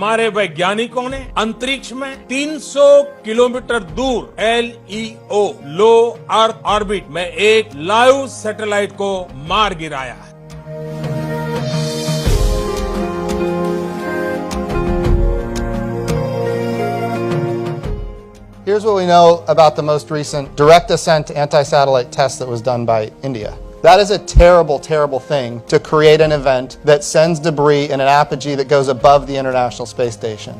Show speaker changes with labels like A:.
A: हमारे वैज्ञानिकों ने अंतरिक्ष में 300 किलोमीटर दूर LEO लो अर्थ ऑर्बिट में एक लाइव सैटेलाइट को मार गिराया है।
B: Here's what we know about the most recent direct ascent anti-satellite test that was done by India. That is a terrible, terrible thing to create an event that sends debris in an apogee that goes above the International Space Station.